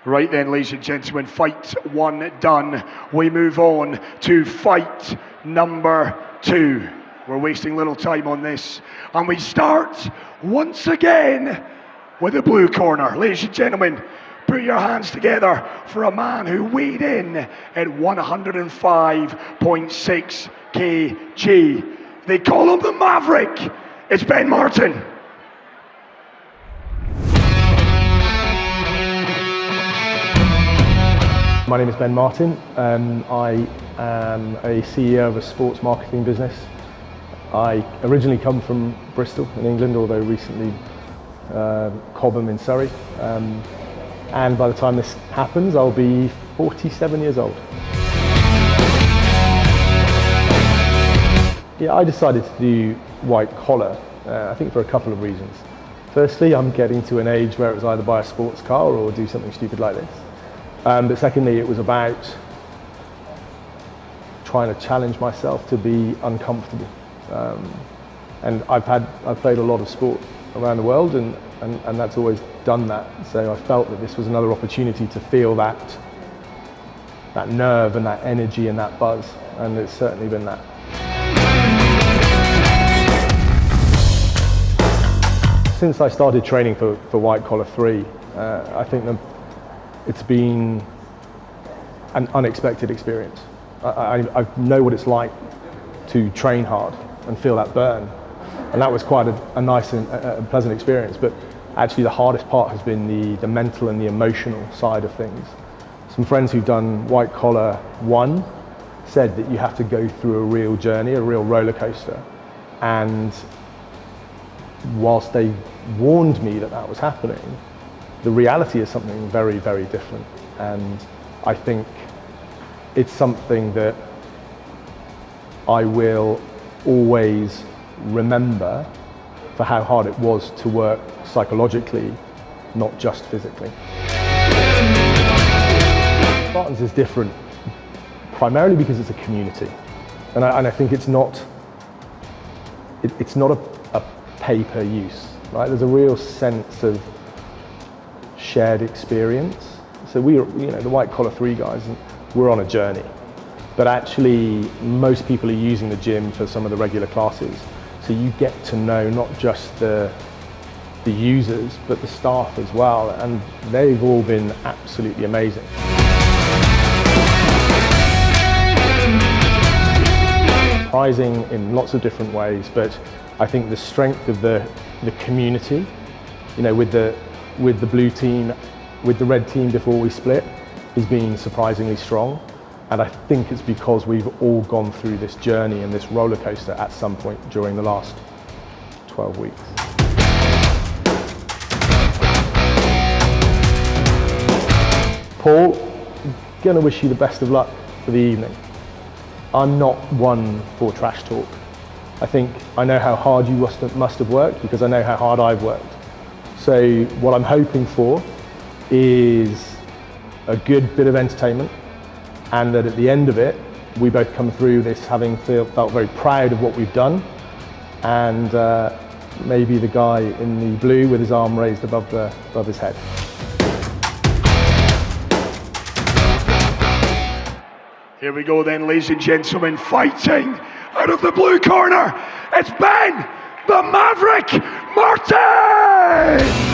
Right then, ladies and gentlemen, fight one done. We move on to fight number two. We're wasting little time on this. And we start once again with the blue corner. Ladies and gentlemen, put your hands together for a man who weighed in at 105.6 kg. They call him the Maverick. It's Ben Martin. My name is Ben Martin. I am a CEO of a sports marketing business. I originally come from Bristol in England, although recently Cobham in Surrey. And by the time this happens, I'll be 47 years old. Yeah, I decided to do white collar, I think for a couple of reasons. Firstly, I'm getting to an age where it was either buy a sports car or do something stupid like this. But secondly, it was about trying to challenge myself to be uncomfortable. And I've played a lot of sport around the world, and that's always done that. So I felt that this was another opportunity to feel that nerve and that energy and that buzz, and it's certainly been that. Since I started training for White Collar 3, I think it's been an unexpected experience. I know what it's like to train hard and feel that burn, and that was quite a nice and a pleasant experience. But actually the hardest part has been the mental and the emotional side of things. Some friends who've done White Collar 1 said that you have to go through a real journey, a real roller coaster, and whilst they warned me that that was happening, the reality is something very, very different. And I think it's something that I will always remember for how hard it was to work psychologically, not just physically. Spartans is different primarily because it's a community. And I think it's not a pay-per-use, right? There's a real sense of shared experience. So the White Collar 3 guys, we're on a journey. But actually, most people are using the gym for some of the regular classes. So you get to know not just the users, but the staff as well. And they've all been absolutely amazing. Surprising in lots of different ways, but I think the strength of the community, with the blue team, with the red team before we split, has been surprisingly strong. And I think it's because we've all gone through this journey and this roller coaster at some point during the last 12 weeks. Paul, I'm going to wish you the best of luck for the evening. I'm not one for trash talk. I think I know how hard you must have worked because I know how hard I've worked. So what I'm hoping for is a good bit of entertainment, and that at the end of it, we both come through this having felt very proud of what we've done, and maybe the guy in the blue with his arm raised above his head. Here we go then, ladies and gentlemen, fighting out of the blue corner, it's Ben, the Maverick Martin!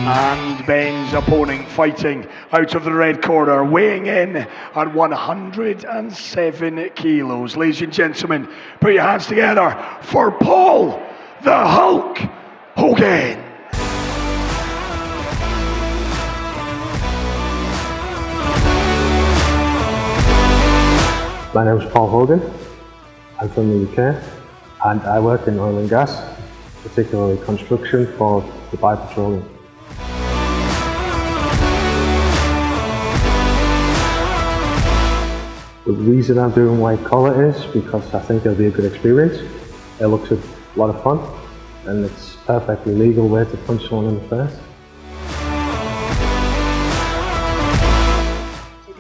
And Ben's opponent fighting out of the red corner, weighing in at 107 kilos. Ladies and gentlemen, put your hands together for Paul the Hulk Hogan. My name is Paul Hogan. I'm from the UK and I work in oil and gas, particularly construction for Dubai Petroleum. The reason I'm doing white collar is because I think it'll be a good experience. It looks a lot of fun and it's a perfectly legal way to punch someone in the face.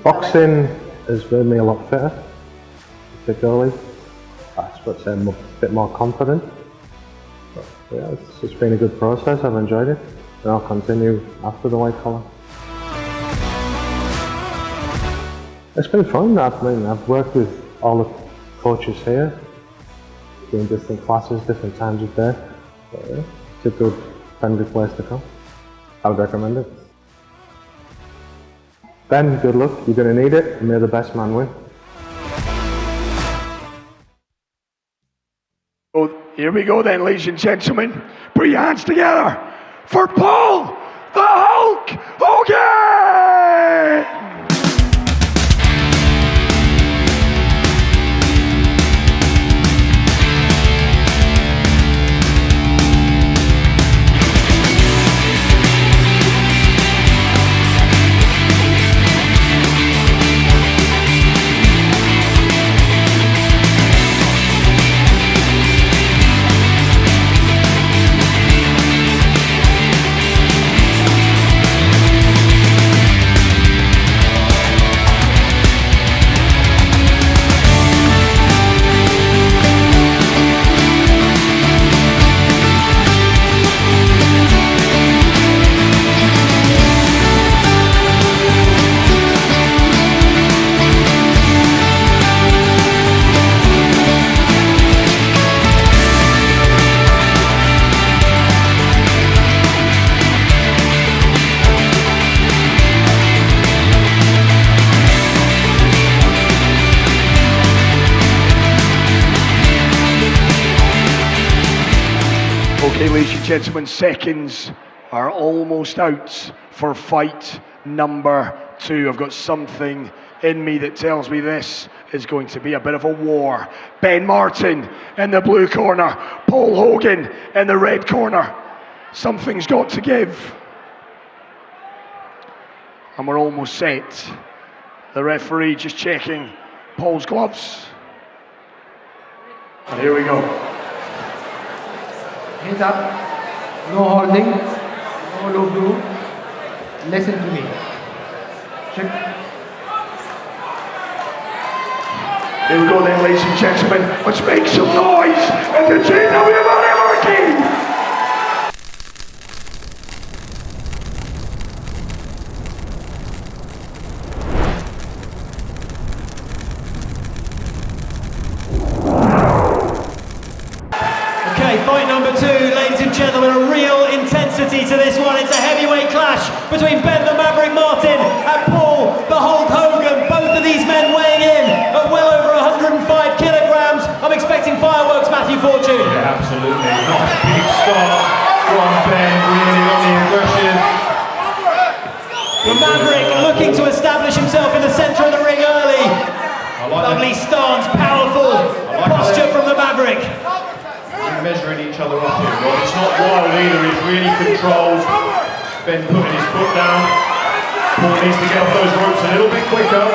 Boxing has made me a lot fitter, particularly. I suppose I'm a bit more confident. But yeah, it's been a good process, I've enjoyed it, and I'll continue after the white collar. It's been fun. I've worked with all the coaches here, doing different classes, different times of day. So, yeah, it's a good, friendly place to come. I would recommend it. Ben, good luck. You're going to need it, and may the best man win. Oh, here we go then, ladies and gentlemen. Put your hands together for Paul the Hulk Hogan! Okay, ladies and gentlemen, seconds are almost out for fight number 2. I've got something in me that tells me this is going to be a bit of a war. Ben Martin in the blue corner, Paul Hogan in the red corner. Something's got to give. And we're almost set. The referee just checking Paul's gloves. And here we go. Hands up, no holding, no low blue. Listen to me. Check. Here we go then, ladies and gentlemen. Let's make some noise in the GW Marriott Marquis. Fight number 2, ladies and gentlemen, a real intensity to this one. It's a heavyweight clash between Ben the Maverick Martin and Paul the Hulk Hogan. Both of these men weighing in at well over 105 kilograms. I'm expecting fireworks, Matthew Fortune. Yeah, absolutely. Nice big start from Ben, really on the aggression. The Maverick looking to establish himself in the centre of the ring early. Lovely stance, powerful posture from the Maverick. Measuring each other up here. Well, it's not wild either, he's really controlled. Ben putting his foot down. Paul needs to get off those ropes a little bit quicker.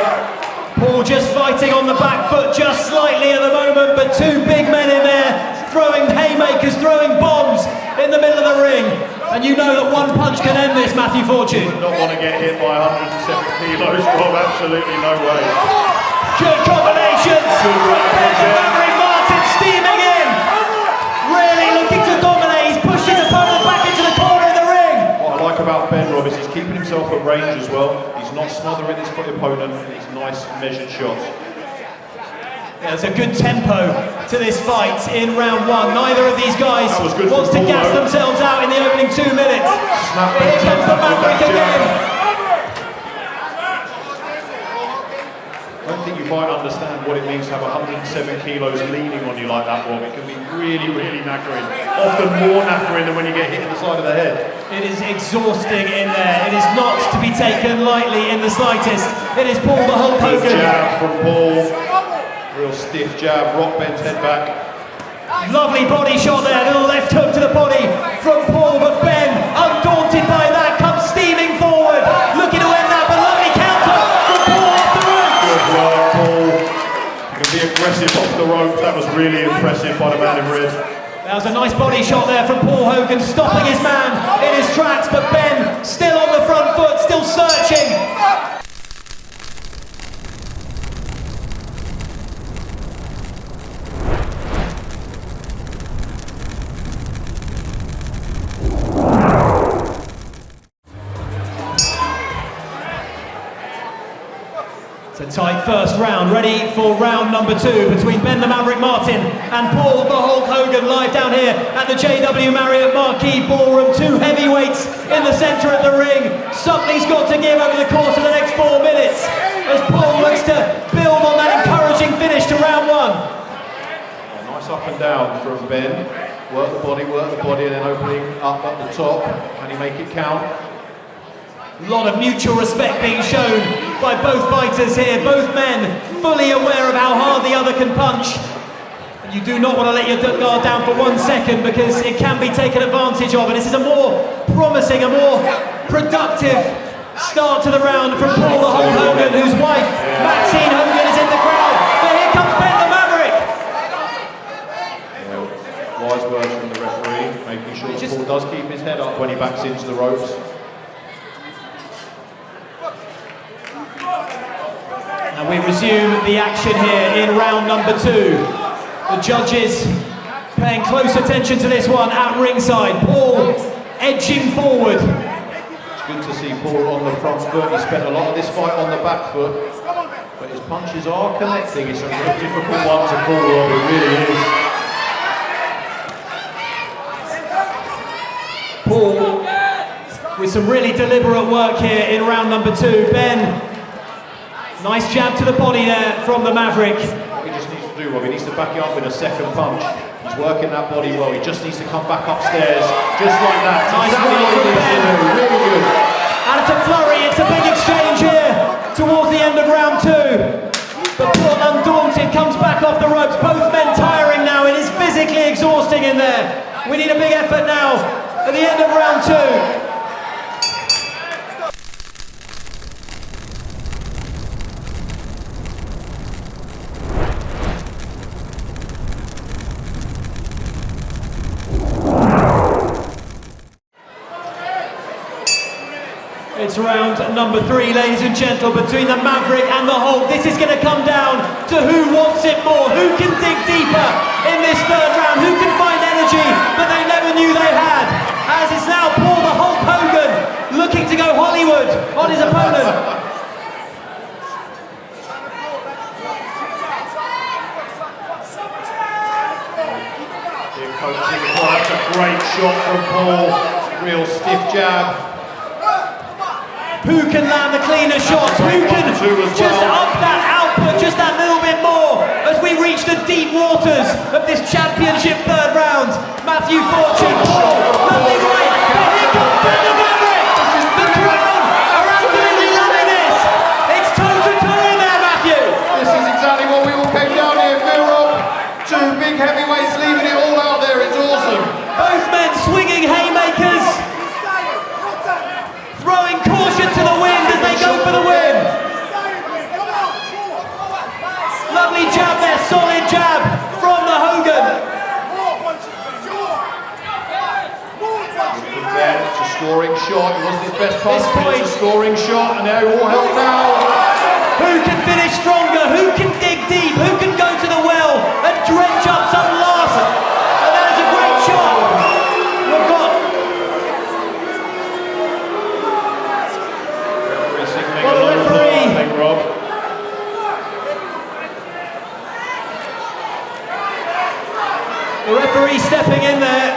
Paul just fighting on the back foot just slightly at the moment, but 2 big men in there throwing haymakers, throwing bombs in the middle of the ring. And you know that one punch can end this, Matthew Fortune. Would not want to get hit by 107 kilos, Rob, absolutely no way. Good combinations. Ben the Maverick Martin steaming in. Really looking to dominate. He's pushed his opponent back into the corner of the ring. What I like about Ben, Rob, is he's keeping himself at range as well. He's not smothering his opponent, and he's nice measured shots. There's a good tempo to this fight in round one. Neither of these guys wants to gas themselves out in the opening 2 minutes. Here comes the Maverick again. I don't think you might understand what it means to have 107 kilos leaning on you like that, Rob. It can be really, really knackering. Often more knackering than when you get hit in the side of the head. It is exhausting in there. It is not to be taken lightly in the slightest. It is Paul the Hulk Hogan. Good jab from Paul. Real stiff jab, rock bends head back. Lovely body shot there, little left hook to the body from Paul, but Ben, undaunted by that, comes steaming forward, looking to end that, but lovely counter from Paul off the ropes. Good work, Paul. You can be aggressive off the ropes. That was really impressive by the man in red. That was a nice body shot there from Paul Hogan, stopping his man in his tracks, but Ben still on the front foot, still searching. It's a tight first round, ready for round number 2 between Ben the Maverick Martin and Paul the Hulk Hogan, live down here at the Marriott Marquis Ballroom. 2 heavyweights in the centre of the ring. Something's got to give over the course of the next 4 minutes as Paul looks to build on that encouraging finish to round 1. Nice up and down from Ben. Work the body, and then opening up at the top. Can he make it count? A lot of mutual respect being shown by both fighters here, both men fully aware of how hard the other can punch. And you do not want to let your guard down for 1 second because it can be taken advantage of. And this is a more promising, a more productive start to the round from Paul the Hulk Hogan, whose wife, Maxine Hogan, is in the crowd. But here comes Ben the Maverick. Wise words from the referee, making sure that Paul does keep his head up when he backs into the ropes. And we resume the action here in round number 2. The judges paying close attention to this one at ringside. Paul edging forward. It's good to see Paul on the front foot. He spent a lot of this fight on the back foot, but his punches are connecting. It's a real difficult one to call, Rob. It really is. Paul with some really deliberate work here in round number 2. Ben, nice jab to the body there from the Maverick. What he just needs to do, Rob, he needs to back it up with a second punch. He's working that body well. He just needs to come back upstairs, just like that. Nice right from Ben. Really good. And it's a flurry, it's a big exchange here towards the end of round 2. But Paul, undaunted, comes back off the ropes. Both men tiring now. It is physically exhausting in there. We need a big effort now at the end of round 2. It's round number 3, ladies and gentlemen, between the Maverick and the Hulk. This is going to come down to who wants it more, who can dig deeper in this 3rd round, who can find energy that they never knew they had. As it's now Paul the Hulk Hogan looking to go Hollywood on his opponent. That's a great shot from Paul. Real stiff jab. Who can land the cleaner shots? Who can just up that output just that little bit more as we reach the deep waters of this championship 3rd round? Matthew Fortune, Paul, lovely right, but here comes Ben the Maverick. The crowd are absolutely loving this. It's toe-to-toe in there, Matthew. This is exactly what we all came down here for, Rob. 2 big heavyweights leaving it all out there. It's awesome. Both men swinging haymakers, throwing caution to the wind as they go for the win. Lovely jab there, solid jab from the Hogan. It's a scoring shot. It wasn't his best punch, but it's a scoring shot, and they're all help now. Who can finish stronger? Who can dig deep? Who can go to the well and drench up some last? And that is a great shot. We've got Well, the referee. The referee stepping in there.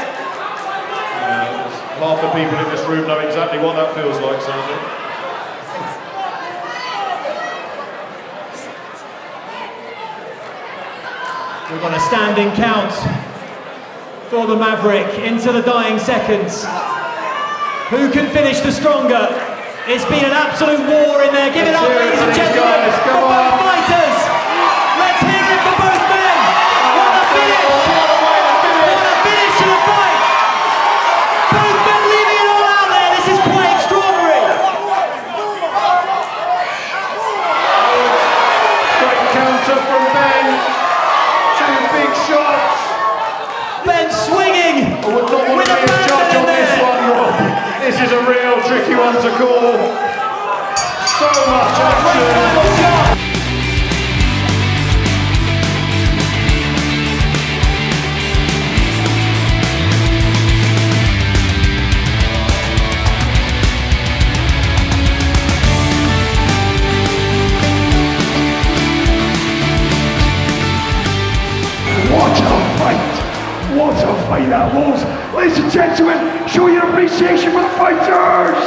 Half the people in this room know exactly what that feels like, Sandy. We've got a standing count for the Maverick into the dying seconds. Who can finish the stronger? It's been an absolute war in there. Give it up, ladies and gentlemen, for both fighters. Let's hear it for both men. What a finish! What a finish to the fight! Both men leaving it all out there. This is quite extraordinary. Great counter from Ben. Two big shots. Ben swinging I would not want with to a be a judge band on in this there. one, Rob. This is a real tricky one to call. So much Great action. final shot. What a fight! What a fight that was! Ladies and gentlemen, show your appreciation for the fighters!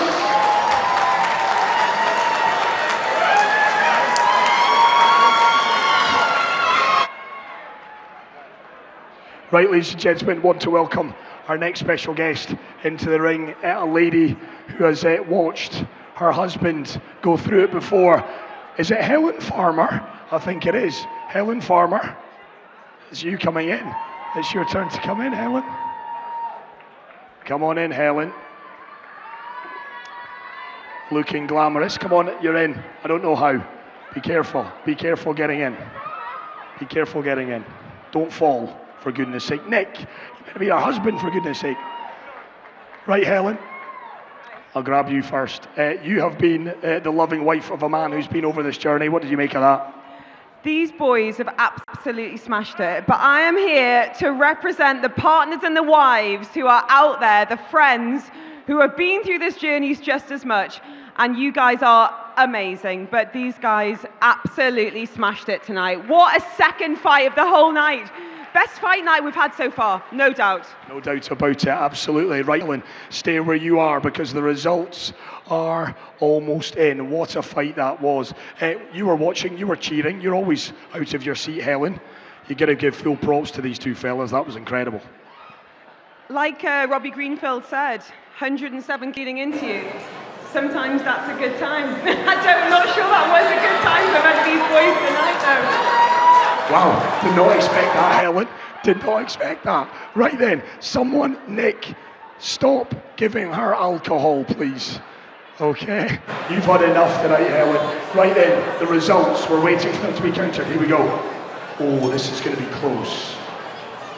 Right, ladies and gentlemen, want to welcome our next special guest into the ring, a lady who has watched her husband go through it before. Is it Helen Farmer? I think it is. Helen Farmer. It's you coming in. It's your turn to come in, Helen. Come on in, Helen. Looking glamorous. Come on, you're in. I don't know how. Be careful. Be careful getting in. Be careful getting in. Don't fall, for goodness sake. Nick, you better be your husband, for goodness sake. Right, Helen. I'll grab you first. You have been the loving wife of a man who's been over this journey. What did you make of that? These boys have absolutely smashed it, but I am here to represent the partners and the wives who are out there, the friends who have been through this journey just as much, and you guys are amazing, but these guys absolutely smashed it tonight. What a second fight of the whole night. Best fight night we've had so far, no doubt. No doubt about it, absolutely. Right, Helen, stay where you are because the results are almost in. What a fight that was. You were watching, you were cheering. You're always out of your seat, Helen. You got to give full props to these two fellas. That was incredible. Like Robbie Greenfield said, 107 getting into you. Sometimes that's a good time. I'm not sure that was a good time for both these boys tonight, though. Wow, did not expect that, Helen. Did not expect that. Right then, someone, Nick, stop giving her alcohol, please. Okay, you've had enough tonight, Helen. Right then, the results, we're waiting for them to be counted. Here we go. Oh, this is going to be close.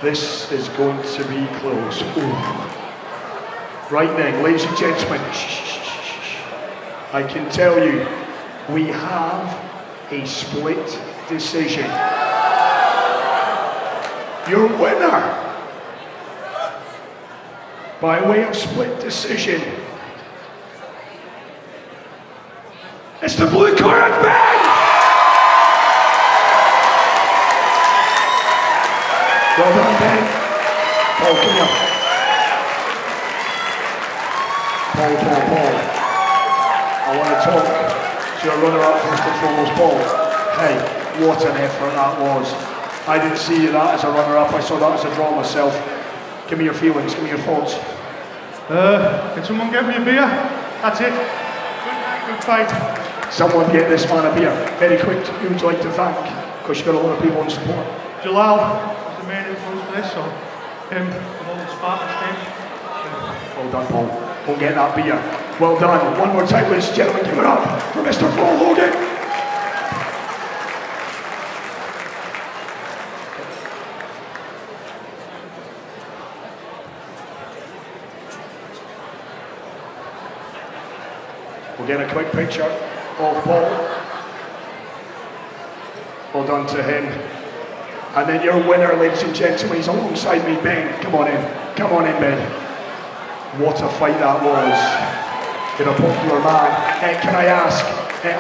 This is going to be close. Ooh. Right then, ladies and gentlemen, I can tell you, we have a split decision. Your winner, by way of split decision, it's the blue corner, Ben! Well done, Ben. Paul, come here. Paul. I want to talk to your runner-up first and foremost, Paul. Hey, what an effort that was. I didn't see that as a runner-up, I saw that as a draw myself. Give me your feelings, give me your thoughts. Can someone get me a beer? That's it. Good fight. Someone get this man a beer. Very quick, who would you like to thank? Because you've got a lot of people in support. Jalal was the main influence for this, so him and all the Spartans team. Well done, Paul. Go and get that beer. Well done. One more time, ladies and gentlemen, give it up for Mr. Paul Hogan. We'll get a quick picture of Paul. Well done to him. And then your winner, ladies and gentlemen, he's alongside me, Ben. Come on in. Come on in, Ben. What a fight that was. In a popular man. Can I ask,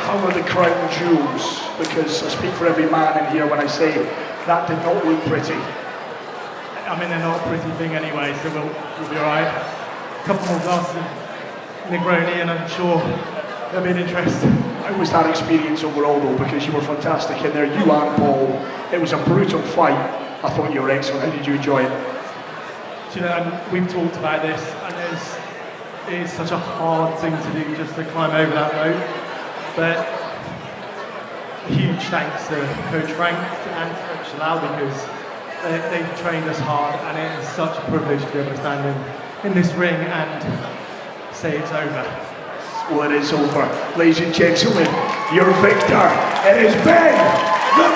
how are the crown jewels? Because I speak for every man in here when I say that did not look pretty. I mean, they're not a pretty thing anyway, so we'll be alright. A couple more glasses of Negroni and I'm sure there'll be an interest. How was that experience overall though? Because you were fantastic in there, you and Paul. It was a brutal fight. I thought you were excellent. How did you enjoy it? Do you know, we've talked about this, and it is such a hard thing to do just to climb over that rope. But a huge thanks to Coach Frank and Coach Lau, because they've trained us hard, and it is such a privilege to be able to stand in this ring and say it's over. Well, it is over. Ladies and gentlemen, your victor, it has been the